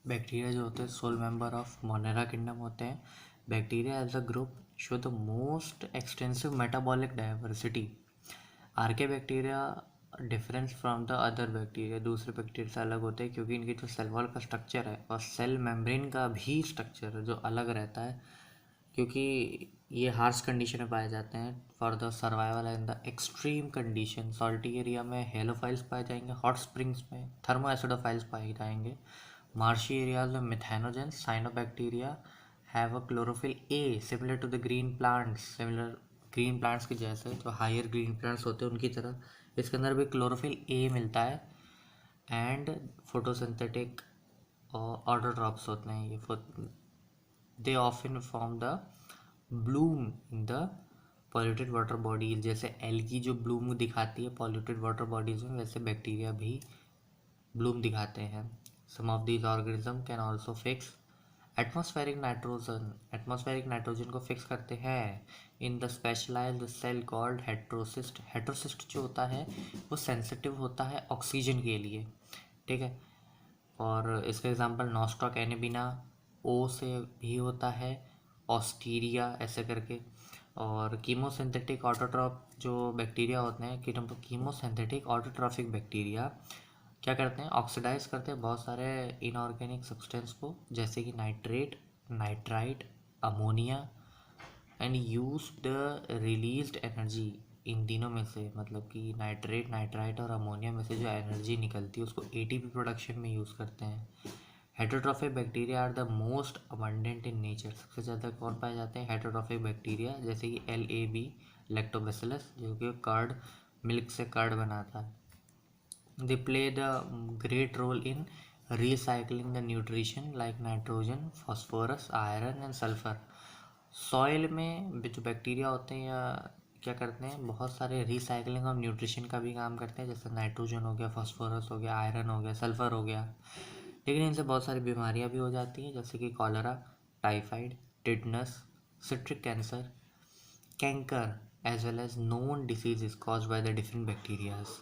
Bacteria जो होते हैं sole member of Monera kingdom होते हैं। Bacteria as a group show the most extensive metabolic diversity. Archaebacteria difference from the other bacteria, दूसरे bacteria से अलग होते हैं क्योंकि इनकी जो सेल वॉल का स्ट्रक्चर है और सेल मेम्ब्रेन का भी स्ट्रक्चर है जो अलग रहता है, क्योंकि ये हार्श कंडीशन में पाए जाते हैं। For the survival in the extreme condition, salty area में हेलोफाइल्स पाए जाएंगे, हॉट स्प्रिंग्स में थर्मो एसिडोफाइल्स पाए जाएंगे, मार्शी एरियाज में methanogens, cyanobacteria have a chlorophyll A similar to the green plants, similar green plants के जैसे जो हायर ग्रीन प्लांट्स होते हैं उनकी तरह इसके अंदर भी क्लोरोफिल ए मिलता है। एंड फोटोसिंथेटिक ऑटोट्रॉप्स होते हैं ये, they often form the Bloom in the polluted water bodies. जैसे एल्गी जो ब्लूम दिखाती है पॉल्यूटेड वाटर बॉडीज में, वैसे बैक्टीरिया भी ब्लूम दिखाते हैं। Some of these organism can also fix atmospheric nitrogen, atmospheric nitrogen को फिक्स करते हैं in the specialized cell called heterocyst. Heterocyst जो होता है वो सेंसिटिव होता है ऑक्सीजन के लिए, ठीक है। और इसका एग्जांपल नॉस्टॉक एनेबिना ओ से भी होता है, ऑस्टीरिया ऐसे करके। और कीमोसिंथेटिक ऑटोट्रॉफ जो बैक्टीरिया होते हैं, कीमोसिंथेटिक ऑटोट्रॉफिक बैक्टीरिया क्या करते हैं, ऑक्सीडाइज करते हैं बहुत सारे इनऑर्गेनिक सब्सटेंस को, जैसे कि nitrate, nitrite, ammonia, and use the released energy in तीनों में से, मतलब कि नाइट्रेट, नाइट्राइट और अमोनिया में से जो एनर्जी निकलती है उसको एटीपी प्रोडक्शन में यूज़ करते हैं। Heterotrophic bacteria are the most abundant in nature. सबसे ज़्यादा कौन पाए जाते हैं, हेटेरोट्रॉफिक बैक्टीरिया, जैसे कि LAB लैक्टोबैसिलस जो कि कर्ड, मिल्क से कर्ड बनाता है। They play the great role in recycling the nutrition like nitrogen, phosphorus, iron and sulfur। Soil में जो बैक्टीरिया होते हैं या क्या करते हैं, बहुत सारे रिसाइकलिंग ऑफ न्यूट्रिशन का भी काम करते हैं, जैसे नाइट्रोजन हो गया, फास्फोरस हो गया, आयरन हो गया, सल्फर हो गया। लेकिन इनसे बहुत सारी बीमारियां भी हो जाती हैं, जैसे कि cholera, typhoid, tetanus, citric cancer, canker, as well as known diseases caused by the different bacterias।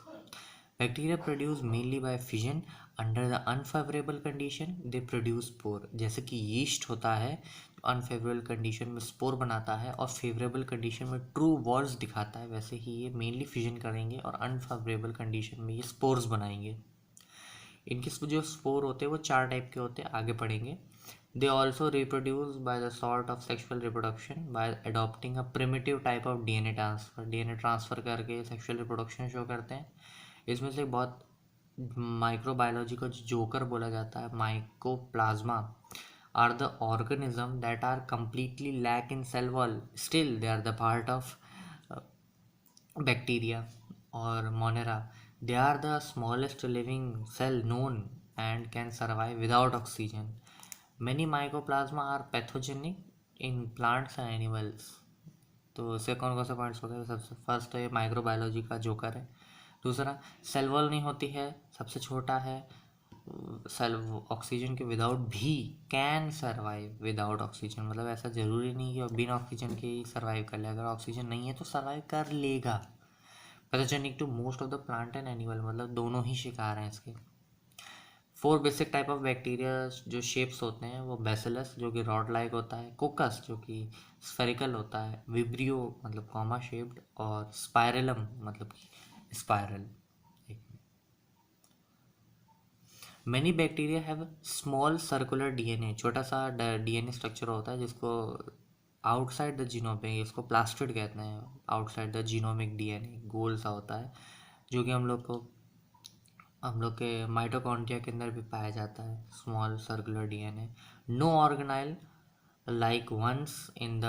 Bacteria produce mainly by fission। Under the unfavorable condition they produce spore। जैसे कि यीस्ट होता है, अनफेवरेबल कंडीशन में spore बनाता है और favourable condition में true walls दिखाता है, वैसे ही ये मेनली फिजन करेंगे और अनफेवरेबल कंडीशन में ये स्पोर्स बनाएंगे। इनके जो स्पोर होते हैं वो 4 टाइप के होते हैं, आगे पढ़ेंगे। They also reproduce by the sort of sexual reproduction by adopting a primitive type of DNA transfer. DNA transfer करके सेक्शुअल रिप्रोडक्शन शो करते हैं। इसमें से बहुत माइक्रोबायोलॉजी को जोकर बोला जाता है, mycoplasma are the organism that are completely lack in cell wall, still they are the part of bacteria और Monera. They are the smallest living cell known and can survive without oxygen. Many mycoplasma are pathogenic in plants and animals. तो इससे कौन कौन से points हो गए, सबसे first तो ये माइक्रोबायोलॉजी का जोकर है। दूसरा, सेल वॉल नहीं होती है, सबसे छोटा है, सेल ऑक्सीजन के विदाउट भी कैन सर्वाइव विदाउट ऑक्सीजन, मतलब ऐसा ज़रूरी नहीं कि बिना ऑक्सीजन के ही सर्वाइव कर ले, अगर ऑक्सीजन नहीं है तो सर्वाइव कर लेगा। Pathogenic to most of the plant and animal, मतलब दोनों ही शिकार हैं इसके। 4 बेसिक टाइप ऑफ बैक्टीरिया जो शेप्स होते हैं वो बैसिलस जो कि रॉड लाइक होता है, कोकस जो कि स्फेरिकल होता है, विब्रियो मतलब कॉमा शेप्ड, और स्पाइरलम मतलब कि spiral. Many bacteria have small circular DNA, छोटा सा DNA स्ट्रक्चर होता है जिसको आउटसाइड द जीनोम पे, इसको प्लास्टिड कहते हैं, आउटसाइड द जीनोमिक DNA गोल सा होता है, जो कि हम लोग के माइटोकॉन्ड्रिया के अंदर भी पाया जाता है, small circular DNA। No organelle like ones in the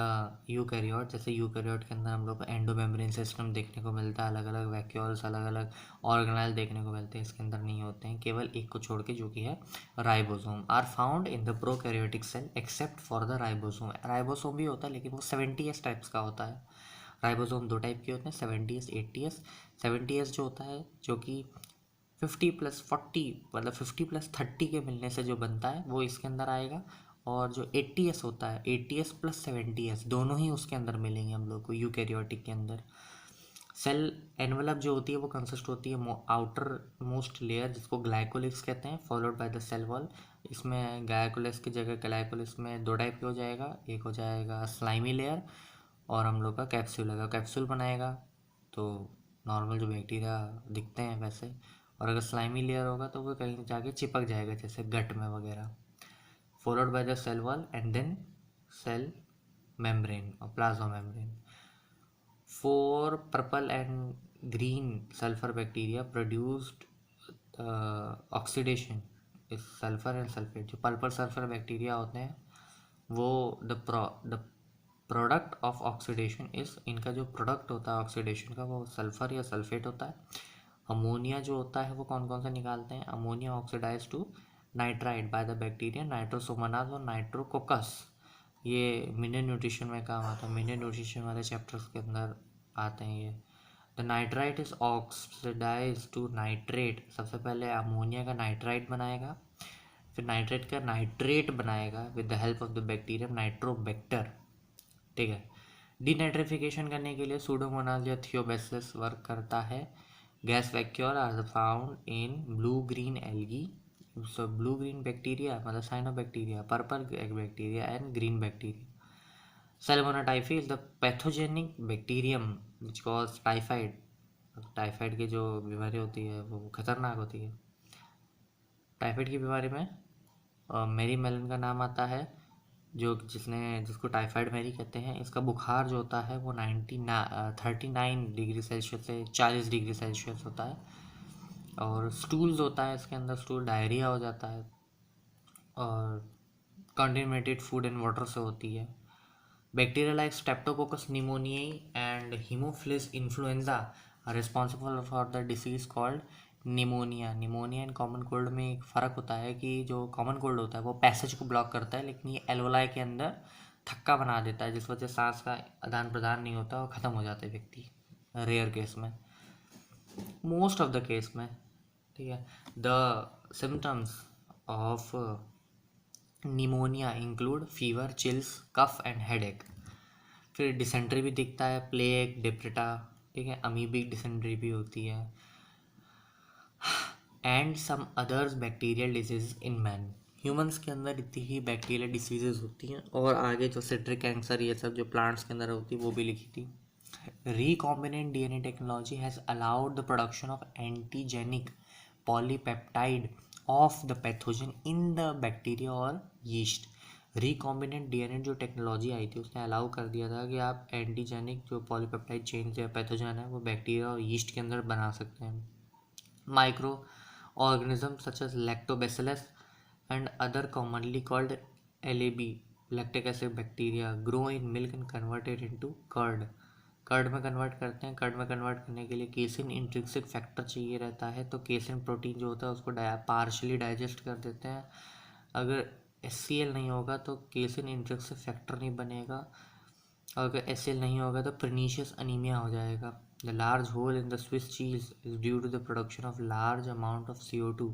eukaryote, जैसे यूकैरियोट के अंदर हम लोग को एंडोमेम्ब्रेन सिस्टम देखने को मिलता है, अलग अलग वैक्यूल्स, अलग अलग ऑर्गेनाइल देखने को मिलते हैं, इसके अंदर नहीं होते हैं, केवल एक को छोड़ के जो कि है ribosome. Are found in the prokaryotic cell except for the ribosome. Ribosome भी होता है लेकिन वो 70S टाइप्स का होता है। राइबोसोम 2 टाइप के होते हैं, 70S 80S। 70S जो होता है जो कि 50+40 मतलब 50+30 के मिलने से जो बनता है वो इसके अंदर आएगा, और जो 80S होता है 80S + 70S दोनों ही उसके अंदर मिलेंगे हम लोग को यूकैरियोटिक के अंदर। सेल एनवलप जो होती है वो कंसिस्ट होती है आउटर मोस्ट लेयर जिसको ग्लाइकोलिक्स कहते हैं, followed by the cell wall. इसमें ग्लाइकोलिक्स की जगह ग्लाइकोलिक्स में दो टाइप के हो जाएगा, एक हो जाएगा स्लाइमी लेयर और हम लोग का कैप्सूल है, कैप्सूल बनाएगा तो नॉर्मल जो बैक्टीरिया दिखते हैं वैसे। और अगर स्लाइमी लेयर होगा तो वो कहीं जाके चिपक जाएगा जैसे गट में वगैरह। Followed by the cell wall and then cell membrane और plasma membrane. Four purple and green sulfur bacteria produced oxidation इस सल्फर एंड सल्फेट। जो पर्पल सल्फर बैक्टीरिया होते हैं वो द प्रोडक्ट ऑफ ऑक्सीडेशन इस इनका जो प्रोडक्ट होता है ऑक्सीडेशन का वो सल्फर या सल्फेट होता है। अमोनिया जो होता है वो कौन कौन सा निकालते हैं, ammonia oxidize to nitrite by the bacteria nitrosomonas और नाइट्रोकोकस। ये मिनरल न्यूट्रिशन में काम आता है, मिनरल न्यूट्रिशन वाले चैप्टर्स के अंदर आते हैं ये। The nitrite is oxidize to nitrate, सबसे पहले अमोनिया का नाइट्राइट बनाएगा, फिर नाइट्रेट का नाइट्रेट बनाएगा with the help of the bacterium Nitrobacter. ठीक है। डीनाइट्रिफिकेशन करने के लिए सूडोमोनास या थियोबैसिलस वर्क करता है। Gas vacuole are found in blue green algae. So blue green bacteria मतलब cyanobacteria, purple bacteria and green bacteria. Salmonella typhi is the pathogenic bacterium which cause typhoid। Typhoid की जो बीमारी होती है वो खतरनाक होती है। टाइफाइड की बीमारी में मेरी मेलन का नाम आता है, जिसको टाइफाइड मेरी कहते हैं। इसका बुखार जो होता है वो 39 डिग्री सेल्सियस से 40 डिग्री सेल्सियस होता है। और स्टूल्स होता है इसके अंदर, स्टूल डायरिया हो जाता है और कंटेमिनेटेड फूड एंड वाटर से होती है। Bacteria like Streptococcus pneumoniae and Haemophilus influenza are responsible for the disease called pneumonia। Pneumonia and common cold में एक फ़र्क होता है कि जो कॉमन कोल्ड होता है वो पैसेज को ब्लॉक करता है, लेकिन ये एल्वोलाई के अंदर थक्का बना देता है जिस वजह से सांस का आदान प्रदान नहीं होता और ख़त्म हो जाता है व्यक्ति, रेयर केस में, मोस्ट ऑफ द केस में। ठीक है। The symptoms of pneumonia include fever, chills, cough and headache. फिर डिसेंट्री भी दिखता है, प्लेग, डिप्रेटा, ठीक है, अमीबिक डिसेंट्री भी होती है and some others bacterial disease in man. Humans के अंदर इतनी ही बैक्टीरियल डिसीजेज होती हैं और आगे जो सिट्रिक कैंसर ये सब जो प्लांट्स के अंदर होती है वो भी लिखी थी। Recombinant DNA technology has allowed the production of antigenic polypeptide of the pathogen in the bacteria और यीस्ट। रिकॉम्बिनेंट डीएनए जो टेक्नोलॉजी आई थी उसने अलाउ कर दिया था कि आप एंटीजेनिक जो पॉलीपेप्टाइड चेन या पैथोजन है वो बैक्टीरिया और यीस्ट के अंदर बना सकते हैं। Micro organism such as Lactobacillus and other commonly called LAB lactic acid bacteria grow in milk and converted into curd. Curd में कन्वर्ट करते हैं। कर्ड में कन्वर्ट करने के लिए केसिन इंट्रिंसिक फैक्टर चाहिए रहता है, तो केसिन प्रोटीन जो होता है उसको पार्शली डाइजेस्ट कर देते हैं। अगर HCl नहीं होगा तो केसिन इंट्रिंसिक फैक्टर नहीं बनेगा, और अगर HCl नहीं होगा तो परनीशियस अनीमिया हो जाएगा। The large hole in the Swiss cheese is due to the production of large amount of CO2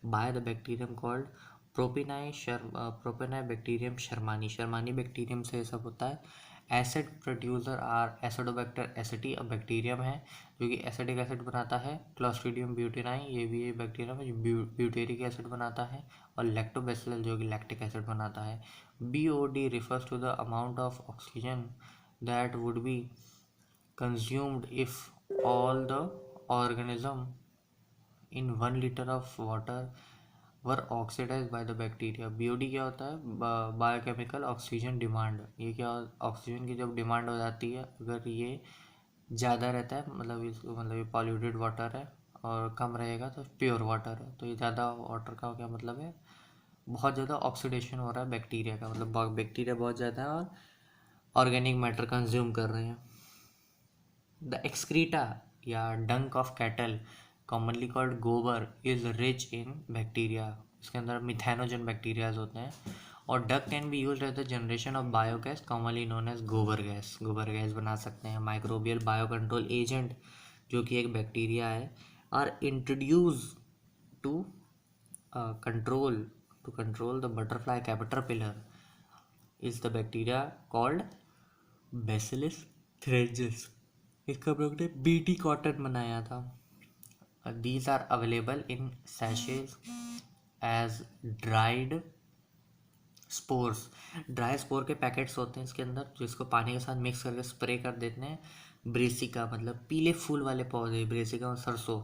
by the bacterium called Propionibacterium shermanii. Shermanii bacterium से ये सब होता है। Acid producer are Acetobacter aceti, अब bacterium है जो कि acidic acid बनाता है। क्लोस्ट्रीडियम ब्यूटेनाई, ये भी एक बैक्टीरियम है जो ब्यूटेरिक एसिड बनाता है। और लैक्टोबैसिलस जो कि लैक्टिक एसिड बनाता है। BOD refers to the amount of oxygen that would be consumed if all the organism in 1 liter of water were oxidized by the bacteria। BOD क्या होता है, बायोकेमिकल ऑक्सीजन डिमांड। ये क्या, oxygen की जब demand हो जाती है अगर ये ज़्यादा रहता है मतलब ये पॉल्यूटेड वाटर है, और कम रहेगा तो प्योर वाटर है। तो ये ज़्यादा वाटर का क्या मतलब है, बहुत ज़्यादा ऑक्सीडेशन हो रहा है बैक्टीरिया का, मतलब बैक्टीरिया बहुत ज़्यादा है और ऑर्गेनिक मैटर कंज्यूम कर रहे हैं। द एक्सक्रीटा या dung of cattle commonly called gobar is rich in bacteria. इसके अंदर मिथेनोजन बैक्टीरियाज होते हैं। और dung can be use as the generation of biogas commonly known as gobar gas. गोबर गैस बना सकते हैं। माइक्रोबियल बायो कंट्रोल एजेंट जो कि एक बैक्टीरिया है are introduce to control the butterfly caterpillar is the bacteria called Bacillus thuringiensis। इसका हम लोग ने बीटी कॉटन बनाया था। These are available in sachets as dried spores. Dry spore के पैकेट्स होते हैं इसके अंदर, जिसको पानी के साथ मिक्स करके स्प्रे कर देते हैं। ब्रेसिका मतलब पीले फूल वाले पौधे, ब्रेसिका और सरसों,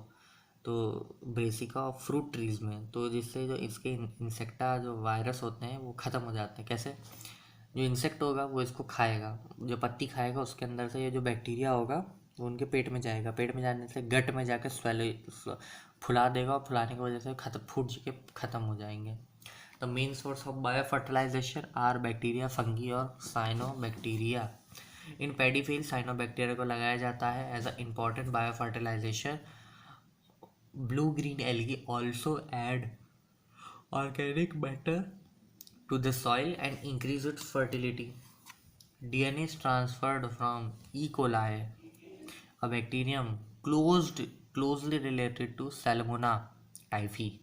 तो ब्रेसिका और फ्रूट ट्रीज में, तो जिससे जो इसके इंसेक्टा जो वायरस होते हैं वो ख़त्म हो जाते हैं। कैसे? जो इंसेक्ट होगा वो इसको खाएगा, जो पत्ती खाएगा उसके अंदर से ये जो बैक्टीरिया होगा वो उनके पेट में जाएगा, पेट में जाने से गट में जाकर फुला देगा, और फुलाने की वजह से फूट के ख़त्म हो जाएंगे। The main source of bio fertilization are bacteria, fungi और cyanobacteria. In paddy field cyanobacteria को लगाया जाता है as a important bio fertilization. Blue green algae also add organic matter to the soil and increase its fertility. DNA is transferred from E. coli, a bacterium closely related to Salmonella typhi.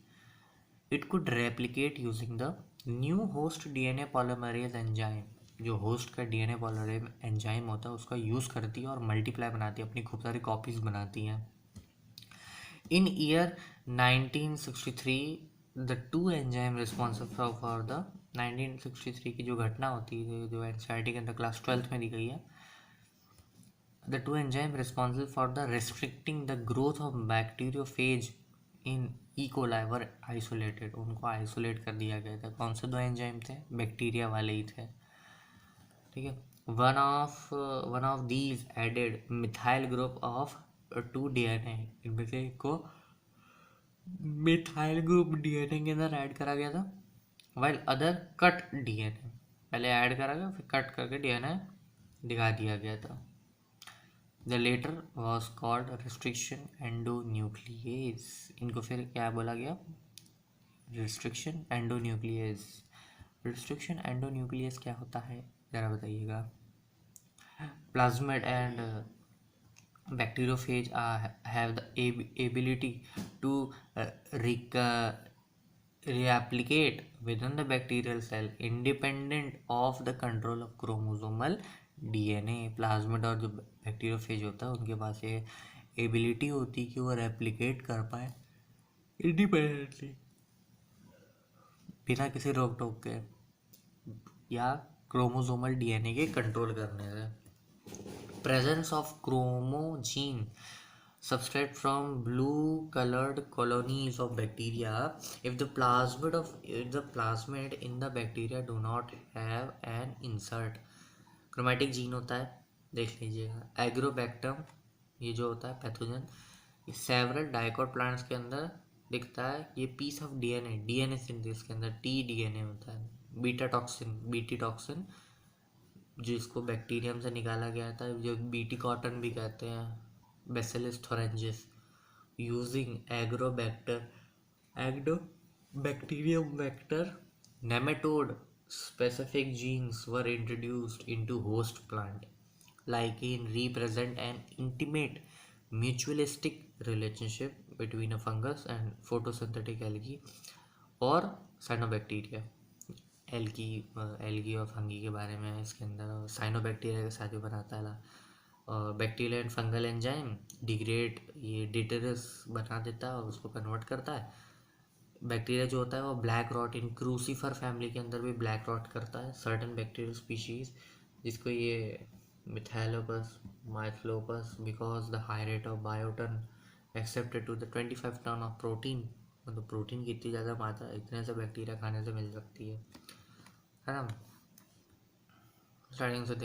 It could replicate using the new host DNA polymerase enzyme. जो host का DNA polymerase enzyme होता है उसका use करती है और multiply बनाती है, अपनी खूब सारी कॉपीज बनाती है। In year 1963, the two enzyme responsible for the 1963 की जो घटना होती है, जो एनसीईआरटी के अंदर क्लास 12th में दी गई है, the two enzyme responsible for the restricting the growth of bacteriophage in E. coli were isolated. उनको आइसोलेट कर दिया गया था। कौन से दो एंजाइम थे? बैक्टीरिया वाले ही थे, ठीक है। One of these added methyl group of 2 DNA, इनमें से एक को मिथाइल ग्रुप डीएनए के अंदर ऐड करा गया था, वाइल अदर कट डीएनए, पहले ऐड करा गया फिर कट करके डीएनए दिखा दिया गया था। The latter was called restriction endonuclease. इनको फिर क्या बोला गया? रिस्ट्रिक्शन एंडोन्यूक्लियेज। रिस्ट्रिक्शन एंडोन्यूक्लियस क्या होता है ज़रा बताइएगा। Plasmid and bacteriophage have the ability to replicate within the bacterial cell independent of the control of chromosomal DNA। Plasmid और जो बैक्टीरियोफेज होता है उनके पास ये एबिलिटी होती है कि वो रेप्लिकेट कर पाए इंडिपेंडेंटली, बिना किसी रोक टोक के या क्रोमोसोमल डीएनए के कंट्रोल करने से। Presence of chromogene substrate from blue colored colonies of bacteria if the plasmid in the bacteria do not have an insert। Chromatic gene होता है, देख लीजिएगा। एग्रोबैक्टम ये जो होता है पैथोजन, ये सेवरल डाइकोट प्लांट्स के अंदर दिखता है। ये पीस ऑफ डीएनए सिंथेसिस के अंदर टीडीएनए होता है। बीटी टॉक्सिन जिसको बैक्टीरियम से निकाला गया था, जो बीटी कॉटन भी कहते हैं, Bacillus thuringiensis, using Agrobacterium vector nematode specific genes were introduced into host plant. Lichen represent an intimate mutualistic relationship between a fungus and photosynthetic algae और cyanobacteria। एल्गी और फंगी के बारे में इसके अंदर साइनोबैक्टीरिया के साथ भी बनाता है। और bacteria and fungal enzyme degrade ये डिटरस बना देता है और उसको कन्वर्ट करता है। बैक्टीरिया जो होता है वो ब्लैक रॉट इन क्रूसीफर फैमिली के अंदर भी ब्लैक रॉट करता है सर्टेन बैक्टीरियल स्पीशीज, जिसको ये Methylophilus Methylophilus because the high rate of बायोटन accepted to the 25 tonne of protein, मतलब प्रोटीन की इतनी ज़्यादा मात्रा इतने से बैक्टीरिया खाने से मिल सकती है ना। स्टार्टिंग से